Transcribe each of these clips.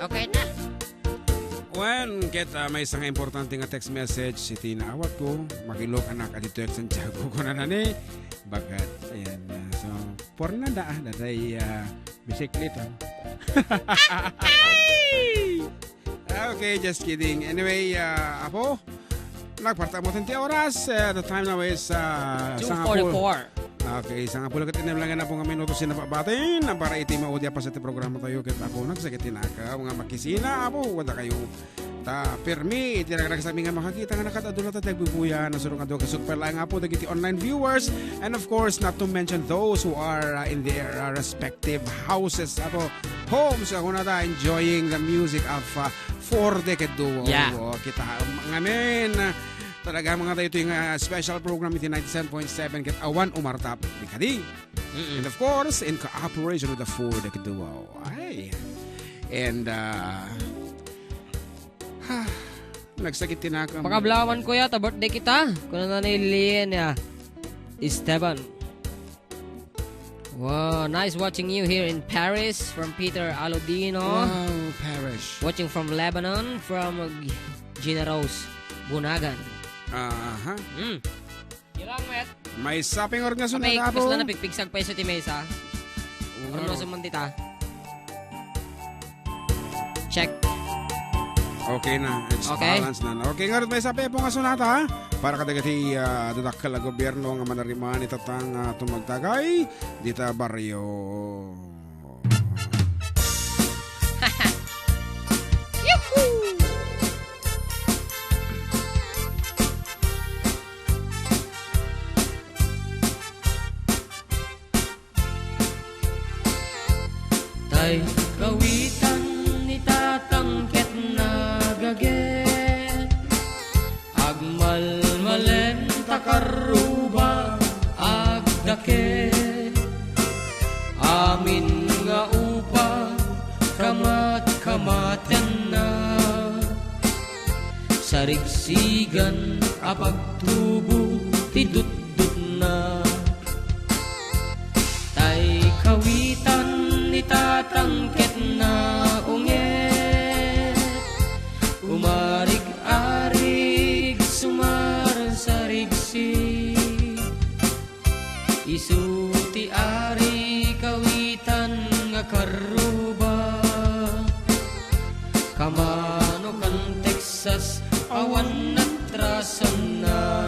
Okay na. When kita may isang importante nga text message, itinaawat ko, makilog anak adito yung Santiago ko na nani. Bagat, ayan. So, for na daday bisikleta. Okay, just kidding. Anyway, Apo, nagparta mo 20 oras. The time now is 2:44. Okay, isang apula kat inamlangan na po nga minuto sinapabatin na para iti maudya pa sa iti programa tayo kat ako nagsakit ka mga makisina apo wala kayo ta permi iti nagrag sa aming nga makakita nga nakatado na tatagbubuya na surong ado kasut pala nga po dagiti online viewers and of course not to mention those who are in their respective houses apo homes ako na ta enjoying the music of For Decade Duo. Yeah. Kita ngamin talaga mga tayo ito yung special program iti 97.7 ket awan umartap di kadi. And of course in cooperation with the For Decade Duo. Ay. And nagsakit tinaka. Pakablawan ko yata birthday kita. Kuno na niliin ya. Esteban. Wow, nice watching you here in Paris from Peter Alodino. Wow, Paris. Watching from Lebanon from Gina Rose Bunagan. Aha. Ilang met? May saping organisasyon May na po. kasla na pigpigsag pa sa timesa. Ano sa mandita? Check. Okay na. It's Okay. balance na. Okay nga rin may sapi po nga sunata ha. Para kadagati dadakkel na gobyerno nga manariman itatang tumagtagay dita baryo. Tay kawitan ni tatangket na gaget agmalmalen takaruba agdake amin nga upa kamat-kamaten na sarigsigan apagtubo tidut-dut na tay kawitan itatangket na unget umarig-arig sumarasarigsi isuti ari kawitan nga karuba kamano kan Texas awan natrasan na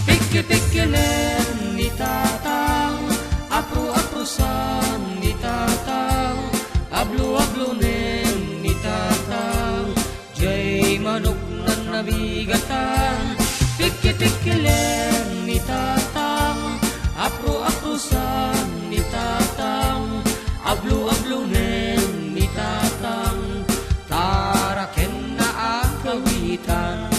pikki-pikkinen itatang apro-aprosan ni tatang ablo-ablonen ni tatang jay manok na nabigatan pikki-pikkilen ni tatang apro-aprosan ni tatang ablo-ablonen ni tatang taraken na akawitan.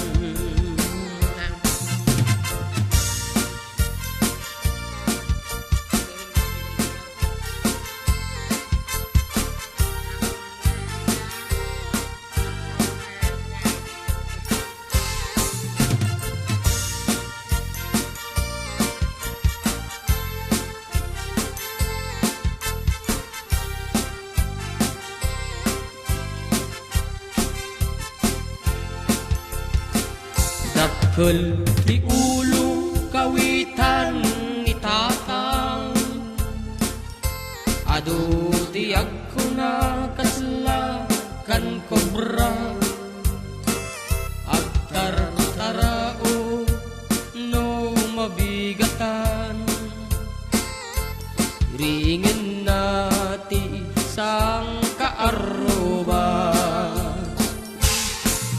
Dakkel di ulo kawitan ni tatang adu di ako na kasla kan kobra agtar-tarao no mabigatan ringin nati sang kaaruba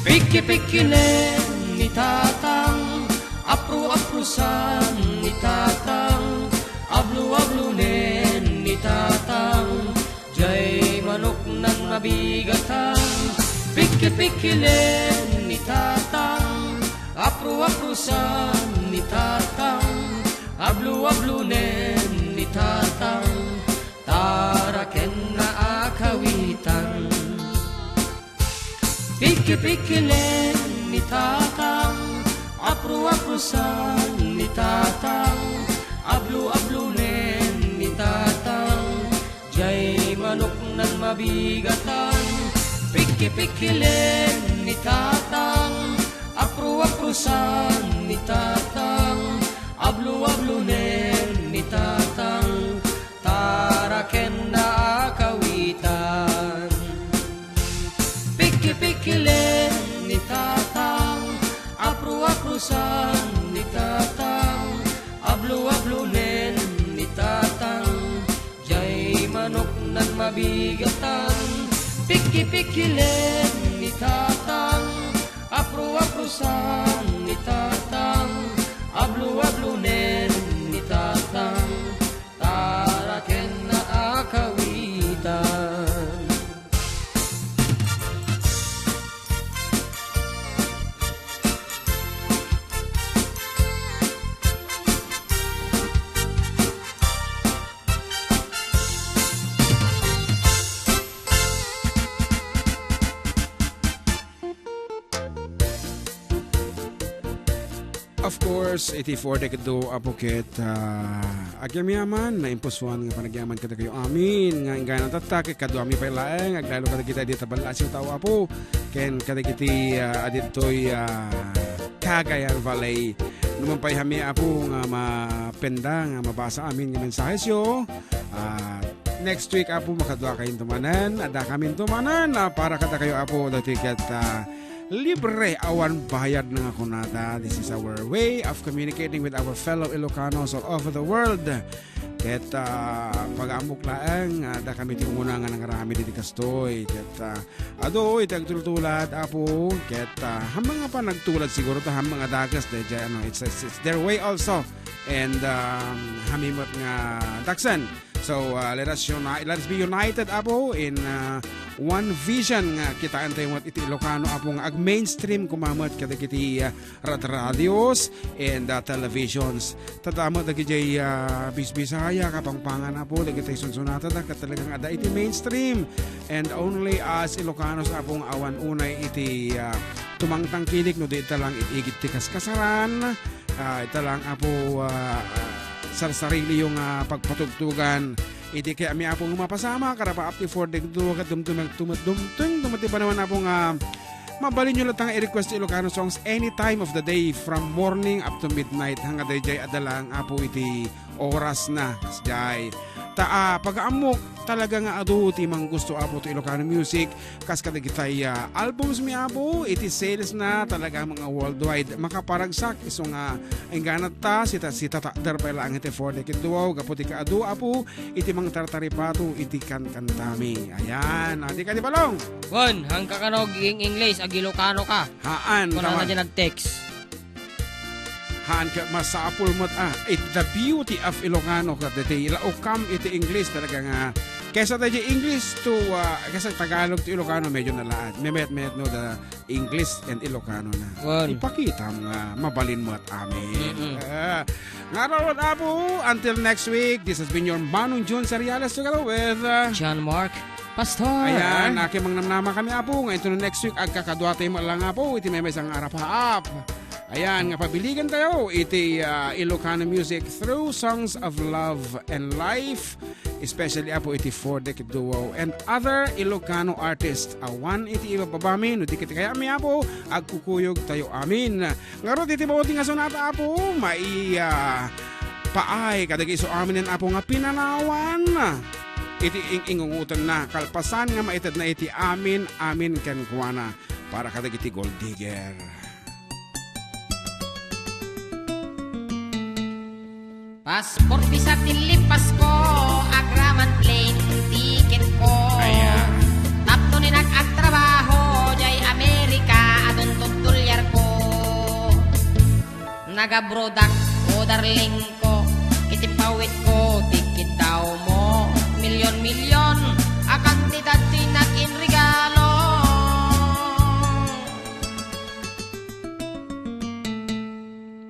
pikki-pikkinen ni tatang apro-aprosan ni tatang ablo-ablonen ni tatang jay manok nan mabigatan pikki-pikkilen ni tatang apro-aprosan ni tatang ablo-ablonen ni tatang taraken na akawitan pikki-pikkilen ni tatang apro-aprosan ni tatang ablo-ablonen ni tatang mabigatan. Piki-pikilen ni tatang, apru-aprusan ni tatang, ablu-ablunen ni tatang, taraken na akawitan. Piki-pikilen ni tatang, apru-aprusan ni tatang, ablu-ablunen ni tatang, jay manok nan mabigatan. Piki-pikilen ni tatang, apru-aprusan ni tatang, ablu-ablunen ni tatang, taraken na akawitan. Of course, 84 dekado apoket agyamyaman na impusuan nga panagyaman kada kayo amin nga ingganan tatak kadu ami pa laeng aglalo kada kita di tabalasi tawa po ken kada kiti aditoy Cagayan Valley naman pay hami apo nga mapenda nga mabasa amin nga mensahe yo. Next week apo makadwa kayong tumanan ada kami tumanan para kada kayo apo dati kat libre awan bayad na nga kunata. This is our way of communicating with our fellow Ilocanos all over the world. Ket pag-amok laang da kami tinguna nga nangarami dito kastoy. Ket ado itagtultulat apo ket hamang pa nagtulad siguro ta hamang dagas dayjay ano it's their way also and hamimot nga daksan. So let us be united apo in one vision nga kita antay mo iti Ilocano apo nga ag mainstream kumamot kada kiti radios and televisions tatamo dagiti bisbisaya kapangpangan apo dagiti sunsunata da talagang ada iti mainstream and only as Ilocanos apong awan unay iti tumangtangkilik no di ita lang itigit ti kaskasaran ita lang apo sarili yung pagpatugtugan iti kaya mi apong mapasama karapa up to 4 dekado kat dumati pa naman apong mabalin nyo latang i-request Ilocano songs any time of the day from morning up to midnight hanggang dayjay adalang apo iti oras na jay pag-amok talaga nga adu ti mang gusto apo to Ilocano music kas kada kitay albums mi apo iti sales na talaga mga worldwide makaparagsak iso nga ingganat ta sita takder pa lang iti 4 decade duaw gaputi ka adu apo iti mang tartaripato iti kantami ayan di ka di balong Gon hangka kanog ing English ag Ilocano ka haan kuno na dyan nag-text haan ka masapul mo't the beauty of Ilocano ka dati ilaukam iti English talaga nga kesa tayo English to kesa Tagalog to Ilocano medyo nalaad memet no the English and Ilocano na ipakita nga mabalin mo at amin nga rawad apo until next week this has been your Manong June Seriales together with John Mark Pastor ayan akimang namnama kami apo nga ito next week agkakadwatay mo lang apo iti may isang arap-haap. Ayan, nga pabiligan tayo iti Ilocano music through songs of love and life, especially apo iti 4 decade duo and other Ilocano artists. Awan iti iba pabamin, no di kiti kaya mi apo, agkukuyog tayo amin. Ngarot iti bawati nga sonata apo, mai paay kadagi iso amin apo nga pinanawan. Iti ingungutan na kalpasan nga maitad na iti amin ken kuana para kadagi iti gold digger. Pasport visa tilipas ko agraman plane ticket ko Ayan. tapno ni nag-agtrabaho jay Amerika adun tutulyar ko nagabrodak o darling ko kitipawit ko ticket daw mo milyon akantidad tinak-in regalo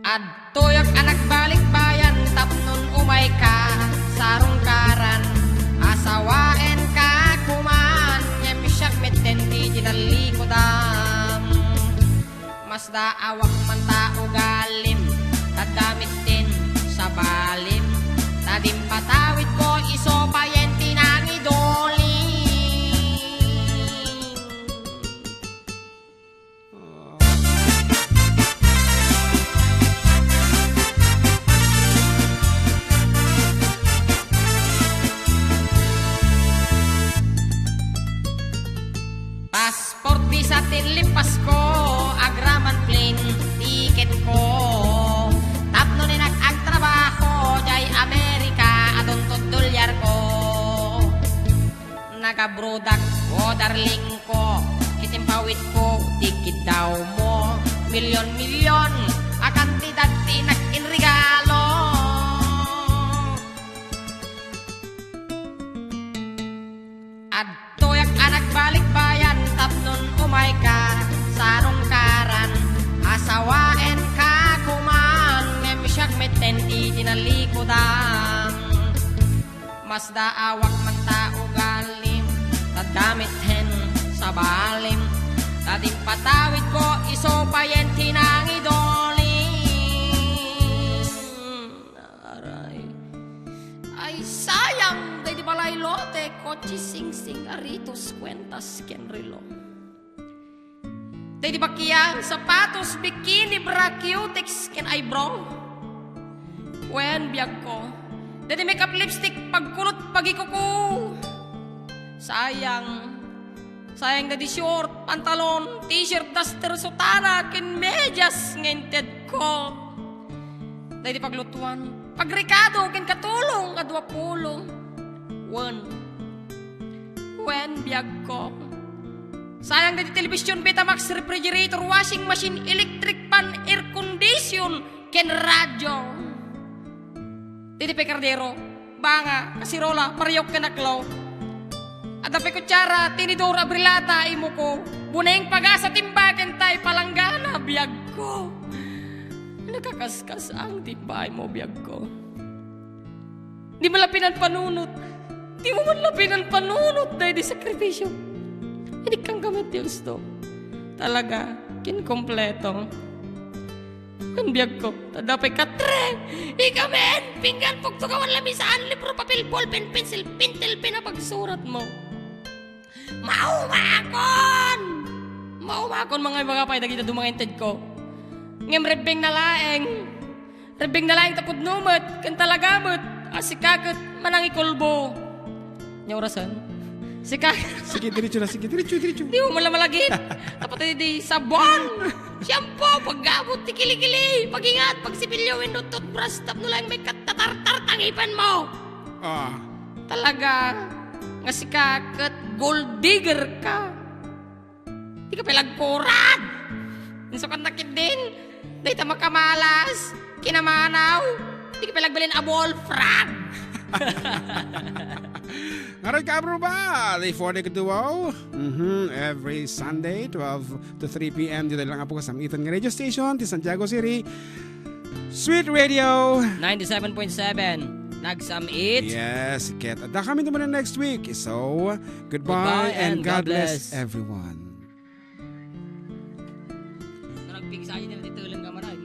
adtoyak anak balik bayan tapnon umay ka sarong karan asawaen ka kuman nyamisyak meten digital likodam mas daawak man tao galim tadamit din sa balim tadim patawid ko iso payenti nang idoli nagabrodak o darling ko, kitimpawit ko, tikid daw mo, milyon-milyon, akantidad tinakin regalo. Adtoyak anak balik bayan, tapnon umay ka, sarong karan, asawaen ka kuman, ngemsyak meten itinalikodang. Mas daawak man tao galim, tadamit hen sa balim, tating patawid ko, iso payen tinang idoling. Aray, ay sayang, day di balay lote, kotsi sing-sing, aritos, kwentas, kenrilo. Day di bakiyang, sapatos, bikini, bra, cutex, ken eyebrow. Wen biyag ko, day di makeup, lipstick, pagkulot, pagikuku. Sayang, sayang na di short, pantalon, t-shirt, duster, sutana, ken medyas, ngented ko. Day di paglutuan, pagrikado, ken katulong, kadwapulo. Wen biyag ko. Sayang na di television, Betamax, refrigerator, washing machine, electric pan, air condition, ken radyo. Didi pekardero, banga, kasirola, pariyok kanaklaw. At ang kutsara, tinidor, abrilata, imo ko. Buneng pag-asa, timbagan tay, palanggana, biyag ko. Nakakaskas ang timbay mo, biyag ko. Di mo lapinan panunot. Di mo man lapinan panunot dahil di sakripisyo. Hindi kang gamit Diyos to. Talaga, kinkompleto. Ang biyag ko, tadapay katre. Ikamen, pinggan, pugtugawan, lamisaan, libro, papel, ballpen, pencil, pintel, pinapagsurat mo. Maumakon! Maumakon mga pay, dagita dumanginted ko. Ngem rebeng na laeng. Rebeng na laeng tapod numot, kan talagamot, asikagot, manang ikulbo. Nya orasan? Sikagot. Sige, diretso na, sige, diretso. Di mo malamalagin. Tapos di sabon. Shampoo, paggamot, tikili-kili. Pag-ingat, pagsipilyo, window, toothbrush, tap no lang may katatar-tar tangipan mo. Ah, Talaga, nga sikagot, gold digger ka. Di ka pilagpurad. Nso ka nakit din. Di ta makamalas. Kinamanaw. Di ka pilagbalin abol, frag. ngayon ka bro ba? Day 4 day kaduwaw. Every Sunday, 12 to 3 p.m. Dito lang po kasamitan ng radio station ti Santiago City. Sweet Radio. 97.7. Nagsamit. Yes, Ket. At kami naman na next week. So, goodbye and God bless everyone. Nagpigsa nila dito lang kamaray.